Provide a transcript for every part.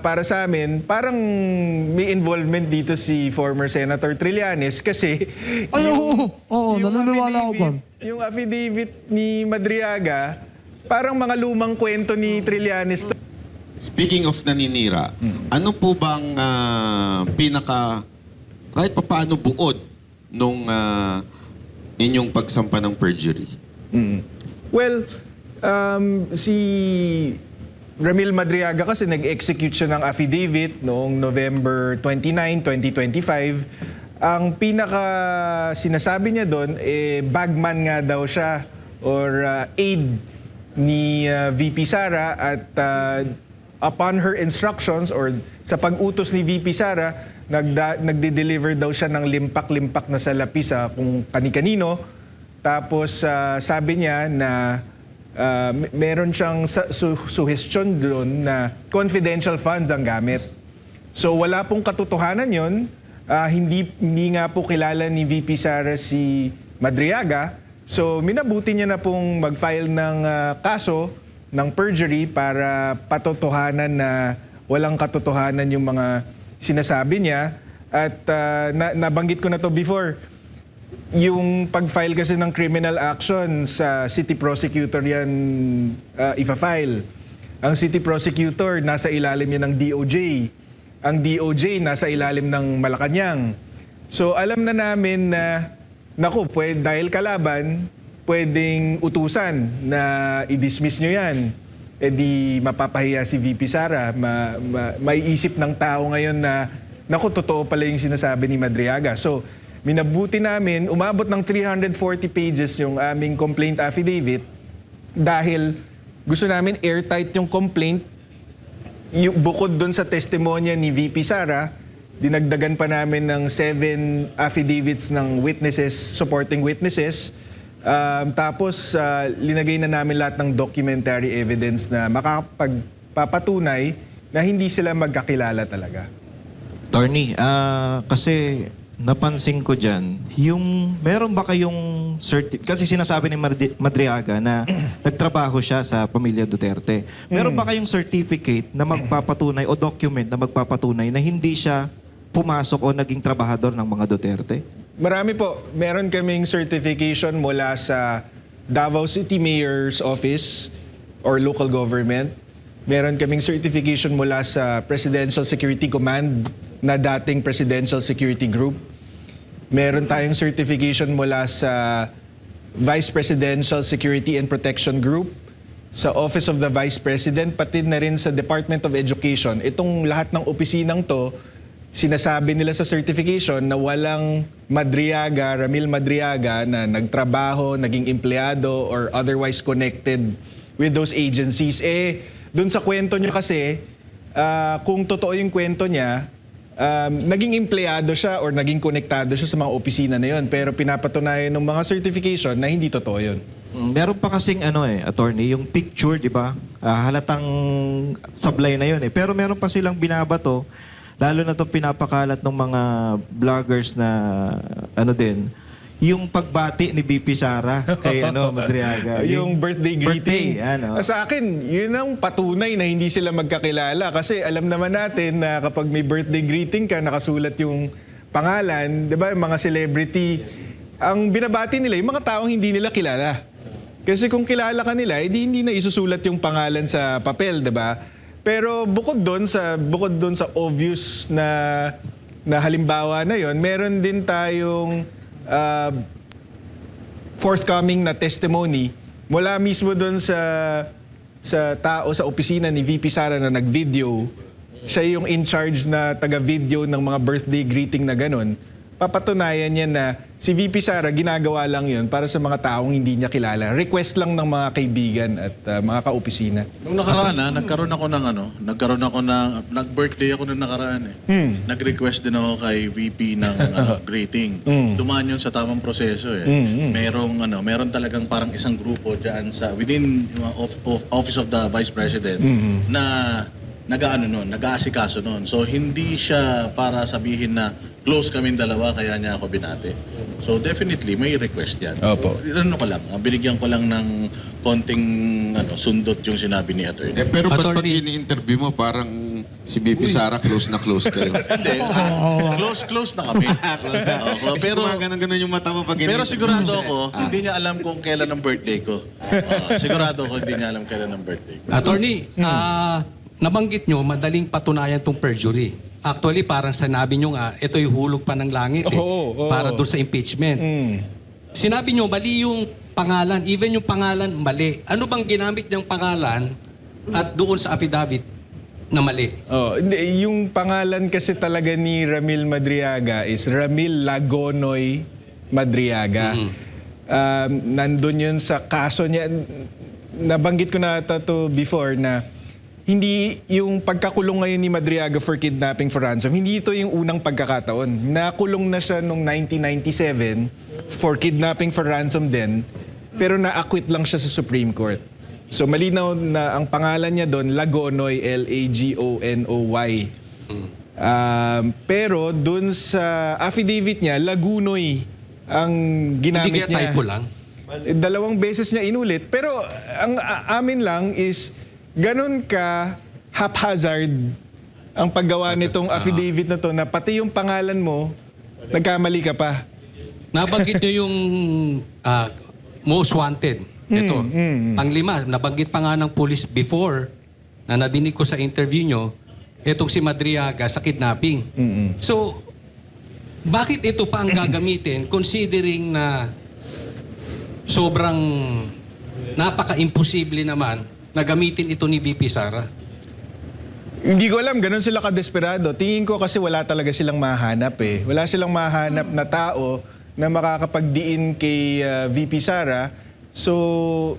para sa amin, parang may involvement dito si former Senator Trillanes kasi Ay, oo, naniniwala ako doon. yung affidavit ni Madriaga, parang mga lumang kwento ni Trillanes. Speaking of naninira, ano po bang kahit papaano buod nung inyong pagsampa ng perjury? Well, si Ramil Madriaga kasi nag-execute siya ng affidavit noong November 29, 2025. Ang pinaka sinasabi niya doon, bagman nga daw siya or aide ni VP Sara at upon her instructions or sa pag-utos ni VP Sara, nagde-deliver daw siya ng limpak-limpak na salapi sa kung kani-kanino. Tapos sabi niya na meron siyang suggestion doon na confidential funds ang gamit. So wala pong katotohanan yon. Hindi nga po kilala ni VP Sara si Madriaga. So minabuti niya na pong mag-file ng kaso ng perjury para patotohanan na walang katotohanan yung mga sinasabi niya. At nabanggit ko na to before, yung pag-file kasi ng criminal action sa city prosecutor yan ifa-file. Ang city prosecutor nasa ilalim yan ng DOJ. Ang DOJ nasa ilalim ng Malacanang. So alam na namin na dahil kalaban, pwedeng utusan na i-dismiss nyo yan. E di mapapahiya si VP Sara. Maiisip ng tao ngayon na totoo pala yung sinasabi ni Madriaga. So minabuti namin, umabot ng 340 pages yung aming complaint affidavit dahil gusto namin airtight yung complaint. Bukod doon sa testimonya ni VP Sara, dinagdagan pa namin ng 7 affidavits ng witnesses, supporting witnesses. Tapos linagay na namin lahat ng documentary evidence na makapagpapatunay na hindi sila magkakilala talaga. Attorney, kasi napansin ko dyan, meron ba kayong kasi sinasabi ni Madriaga na nagtrabaho siya sa pamilya Duterte. Meron ba kayong certificate na magpapatunay o document na magpapatunay na hindi siya pumasok o naging trabahador ng mga Duterte? Marami po. Meron kaming certification mula sa Davao City Mayor's Office or local government. Meron kaming certification mula sa Presidential Security Command na dating Presidential Security Group. Meron tayong certification mula sa Vice Presidential Security and Protection Group, sa Office of the Vice President, pati na rin sa Department of Education. Itong lahat ng opisinang to, sinasabi nila sa certification na walang Ramil Madriaga na nagtrabaho, naging empleyado, or otherwise connected with those agencies. Dun sa kwento niya kasi, kung totoo yung kwento niya, naging empleyado siya or naging konektado siya sa mga opisina na yon, pero pinapatunayan ng mga certification na hindi totoo yun. Meron pa kasing attorney, yung picture, di ba? Halatang sablay na yun eh. Pero meron pa silang binabato, lalo na itong pinapakalat ng mga vloggers na yung pagbati ni BP Sara kay Madriaga. Yung birthday greeting. Birthday, Sa akin, yun ang patunay na hindi sila magkakilala. Kasi alam naman natin na kapag may birthday greeting ka, nakasulat yung pangalan, di ba? Yung mga celebrity, ang binabati nila, yung mga taong hindi nila kilala. Kasi kung kilala ka nila, hindi na isusulat yung pangalan sa papel, di ba? Pero bukod doon sa obvious na halimbawa na yon, meron din tayong forthcoming na testimony mula mismo doon sa tao sa opisina ni VP Sara na nag-video. Siya yung in charge na taga-video ng mga birthday greeting na ganun. Papatunayan niya na si VP Sara ginagawa lang yun para sa mga taong hindi niya kilala. Request lang ng mga kaibigan at mga kaopisina. Nung nakaraan nag-birthday ako nung nakaraan eh. Nag-request din ako kay VP ng greeting. Dumaan yun sa tamang proseso eh. Meron talagang parang isang grupo diyan within Office of the Vice President na nag-aasikaso nun. So hindi siya para sabihin na close kaming dalawa kaya niya ako binate. So definitely may request yan. Opo. Ano ko lang, binigyan ko lang ng konting sundot yung sinabi ni attorney. Pero ba't pag Attorney- ini-interview mo, parang si BP Sara close na close kayo? Hindi, close na kami. Close na. Pero Pero ganun yung mata mo pag Pero sigurado ako, hindi niya alam kung kailan ang birthday ko. Sigurado ako, hindi niya alam kailan ang birthday ko. Attorney, nabanggit nyo, madaling patunayan tong perjury. Actually, parang sinabi nyo nga, ito yung hulog pa ng langit Oo. para doon sa impeachment. Sinabi nyo, mali yung pangalan. Even yung pangalan, mali. Ano bang ginamit niyang pangalan at doon sa affidavit na mali? Oh, hindi, yung pangalan kasi talaga ni Ramil Madriaga is Ramil Lagonoy Madriaga. Nandun yun sa kaso niya. Nabanggit ko na to before na hindi yung pagkakulong ngayon ni Madriaga for kidnapping for ransom, hindi ito yung unang pagkakataon. Nakulong na siya noong 1997 for kidnapping for ransom din, pero na-acquit lang siya sa Supreme Court. So malinaw na ang pangalan niya doon, Lagonoy, Lagonoy. Pero doon sa affidavit niya, Lagunoy ang ginamit Hindi kaya niya. typo lang? Dalawang beses niya inulit. Pero ang amin lang is ganun ka haphazard ang paggawa nitong affidavit na to na pati yung pangalan mo, nagkamali ka pa. Nabanggit nyo yung most wanted. Ito. Panglima, nabanggit pa nga ng police before na nadinig ko sa interview nyo, itong si Madriaga sa kidnapping. So, bakit ito pa ang gagamitin considering na sobrang napaka-imposible naman na gamitin ito ni BP Sara? Hindi ko alam, ganun sila kadesperado. Tingin ko kasi wala talaga silang mahanap eh. Wala silang mahanap na tao na makakapagdiin kay VP Sara. So,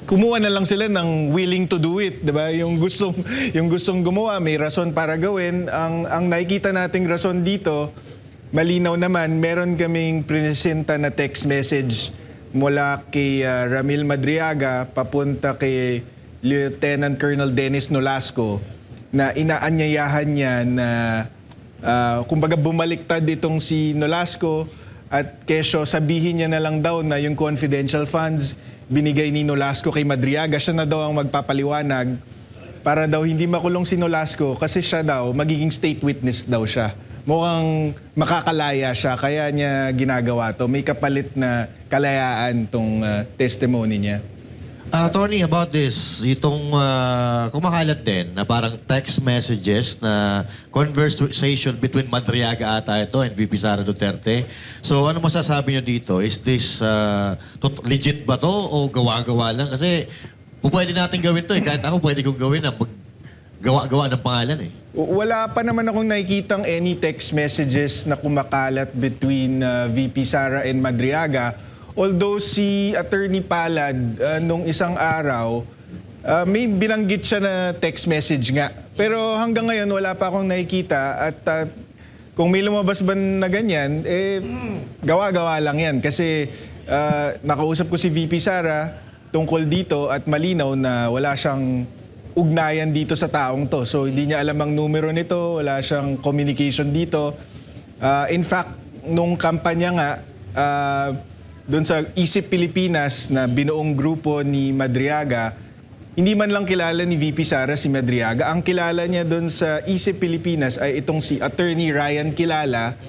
kumuha na lang sila ng willing to do it, 'di ba? Yung gustong gumawa, may rason para gawin. Ang nakikita nating rason dito, malinaw naman, meron kaming presenta na text message mula kay Ramil Madriaga papunta kay Lieutenant Colonel Dennis Nolasco na inaanyayahan niya na kumbaga bumaliktad itong si Nolasco at kesyo sabihin niya na lang daw na yung confidential funds binigay ni Nolasco kay Madriaga, siya na daw ang magpapaliwanag para daw hindi makulong si Nolasco kasi siya daw magiging state witness daw siya. Mukhang makakalaya siya, kaya niya ginagawa to. May kapalit na kalayaan tong testimony niya. Tony, about this, itong kumakalat din na parang text messages na conversation between Madriaga ata ito and VP Sara Duterte. So ano masasabi niyo dito? Is this legit ba to o gawa-gawa lang? Kasi pwede natin gawin to eh. Kahit ako pwede kong gawin na gawa-gawa ng pangalan eh. Wala pa naman akong nakikitang any text messages na kumakalat between VP Sara and Madriaga. Although si Attorney Palad nung isang araw, may binanggit siya na text message nga. Pero hanggang ngayon wala pa akong nakikita at kung may lumabas ba na ganyan, gawa-gawa lang yan. Kasi nakausap ko si VP Sara tungkol dito at malinaw na wala siyang ugnayan dito sa taong to. So hindi niya alam ang numero nito, wala siyang communication dito. In fact, nung kampanya nga, doon sa Isip Pilipinas na binuong grupo ni Madriaga, hindi man lang kilala ni VP Sara si Madriaga. Ang kilala niya doon sa Isip Pilipinas ay itong si Attorney Ryan Kilala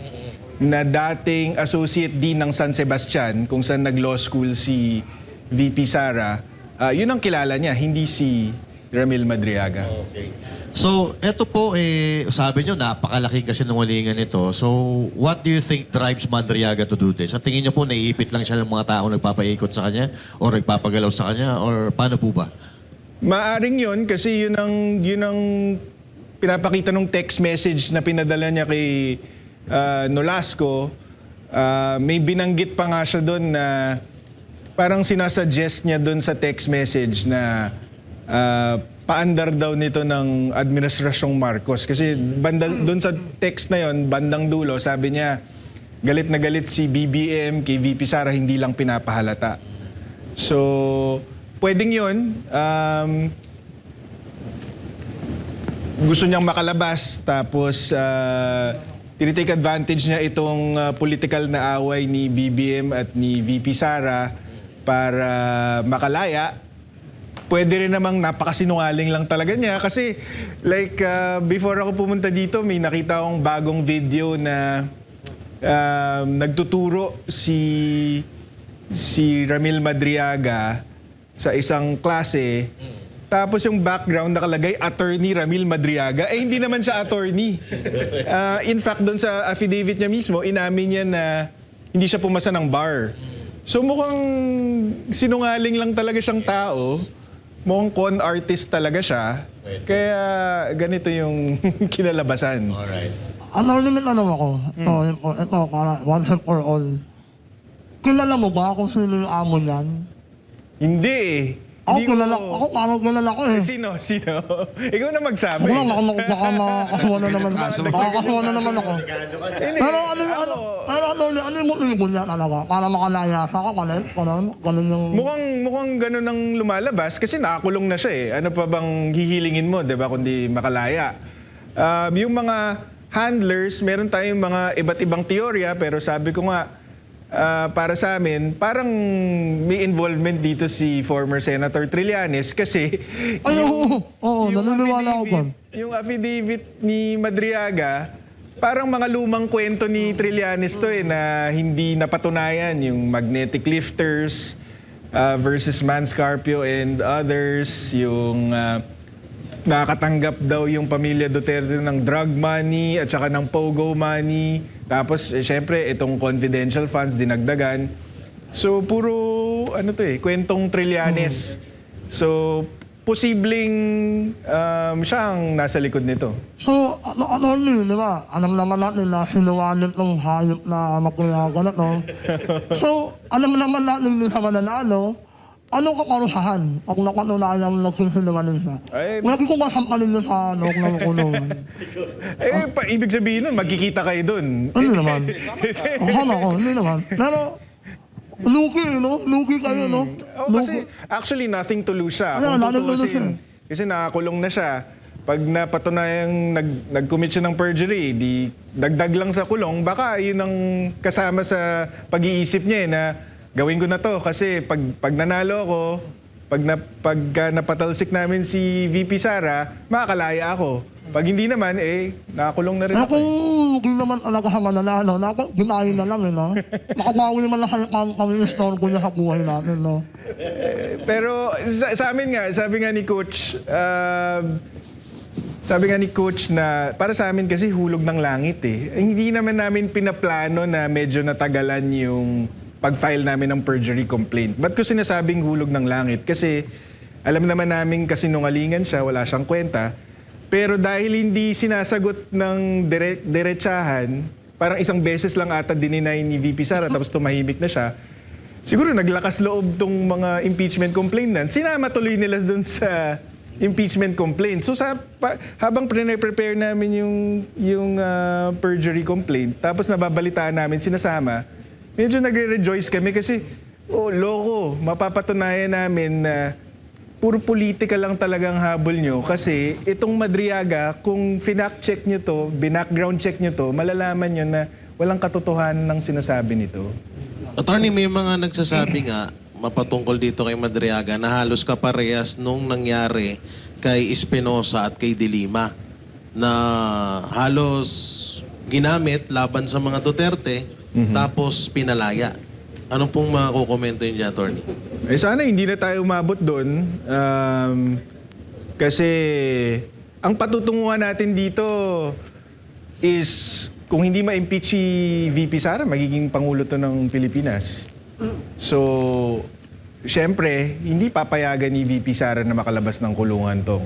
na dating Associate Dean ng San Sebastian kung saan nag-law school si VP Sara. Yun ang kilala niya, hindi si Ramil Madriaga. Okay. So, eto po, sabi nyo, napakalaking kasinungalingan ito. So, what do you think drives Madriaga to do this? Sa tingin nyo po, naiipit lang siya ng mga tao nagpapaikot sa kanya o nagpapagalaw sa kanya or paano po ba? Maaring yun kasi yun ang pinapakita ng text message na pinadala niya kay Nolasco. May binanggit pa nga siya doon na parang sinasuggest niya doon sa text message na paandar daw nito ng Administrasyong Marcos. Kasi doon sa text na yon, bandang dulo, sabi niya, galit na galit si BBM kay VP Sara, hindi lang pinapahalata. So, pwedeng yun. gusto niyang makalabas tapos tinitake advantage niya itong political na away ni BBM at ni VP Sara para makalaya. Pwede rin namang napakasinungaling lang talaga niya kasi like before ako pumunta dito may nakita akong bagong video na nagtuturo si Ramil Madriaga sa isang klase. Tapos yung background nakalagay, Attorney Ramil Madriaga. Eh, hindi naman siya attorney. In fact, doon sa affidavit niya mismo, inamin niya na hindi siya pumasa ng bar. So mukhang sinungaling lang talaga siyang tao. Mukhang con artist talaga siya. Kaya ganito yung kinalabasan. Alright. Anonymous ako. Ito, para once and for all. Kilala mo ba kung sino yung amo niyan? Hindi eh. Ako Hindi ko- kilala, ako parang kilala ko eh. Sino? Ikaw na magsabi. Ako lang, baka makakasuha na naman. Makakasuha na naman ako. Hindi. Pero ano yung motibo niya talaga? Para makalaya sa ka, ganun yung... Mukhang ganun ang lumalabas kasi nakakulong na siya eh. Ano pa bang hihilingin mo, 'di ba, kundi makalaya. Yung mga handlers, meron tayong mga iba't ibang teorya pero sabi ko nga para sa amin, parang may involvement dito si former Senator Trillanes kasi Ay, oo, naniniwala ako dyan. yung affidavit ni Madriaga, parang mga lumang kwento ni Trillanes to eh, na hindi napatunayan yung magnetic lifters versus Manscarpio and others, yung nakakatanggap daw yung pamilya Duterte ng drug money at saka ng pogo money. Tapos, syempre, itong confidential funds dinagdagan. So, puro, kwentong Trillanes. So, posibleng siya ang nasa likod nito. So, di ba? Alam naman natin na sinuwalit ng hayop na magkuyagan no? So, alam naman natin hindi siya mananalo. Anong kaparusahan kung napatunayan ang nagsisinungaling siya? Ay, Lagi ko masampalin niya sa loob ng kulungan. Ibig sabihin nun, magkikita kayo dun. Hindi naman. Akala ko, hindi naman. Pero, luki, no? Luki kayo, no? Kasi actually nothing to lose siya. Wala, Kung nothing to lose tutuusin, kasi nakakulong na siya. Pag napatunayang nag-commit siya ng perjury, di dagdag lang sa kulong, baka yun ang kasama sa pag-iisip niya na gawin ko na to kasi pag nanalo ako, pag napatalsik namin si VP Sara, makakalaya ako. Pag hindi naman, nakakulong na rin ako. Kung hindi naman talaga sa mananalo, ginahin na lang, no? Makabawi naman lang kami yung store ko niya sa buhay natin, no? Pero sa amin nga, sabi nga ni Coach na para sa amin kasi hulog ng langit eh. Hindi naman namin pinaplano na medyo natagalan yung pag-file namin ng perjury complaint. Ba't ko sinasabing hulog ng langit? Kasi alam naman namin kasinungalingan siya, wala siyang kwenta. Pero dahil hindi sinasagot ng diretsahan, parang isang beses lang ata dininay ni VP Sara tapos tumahimik na siya, siguro naglakas loob tong mga impeachment complainants. Sinama tuloy nila dun sa impeachment complaint. So habang prepare namin yung perjury complaint, tapos nababalitaan namin sinasama, medyo nagre-rejoice kami kasi, loko, mapapatunayan namin na puro politika lang talagang habol nyo kasi itong Madriaga, kung finact-check nyo to, binackground check nyo to, malalaman nyo na walang katotohanan ng sinasabi nito. Attorney, may mga nagsasabi nga, mapatungkol dito kay Madriaga, na halos kaparehas nung nangyari kay Espinosa at kay De Lima, na halos ginamit laban sa mga Duterte, tapos pinalaya. Ano pong makukomento yun dyan, Attorney? Sana hindi na tayo umabot doon. Kasi ang patutunguhan natin dito is kung hindi ma-impeach si VP Sara, magiging Pangulo to ng Pilipinas. So, syempre, hindi papayagan ni VP Sara na makalabas ng kulungan tong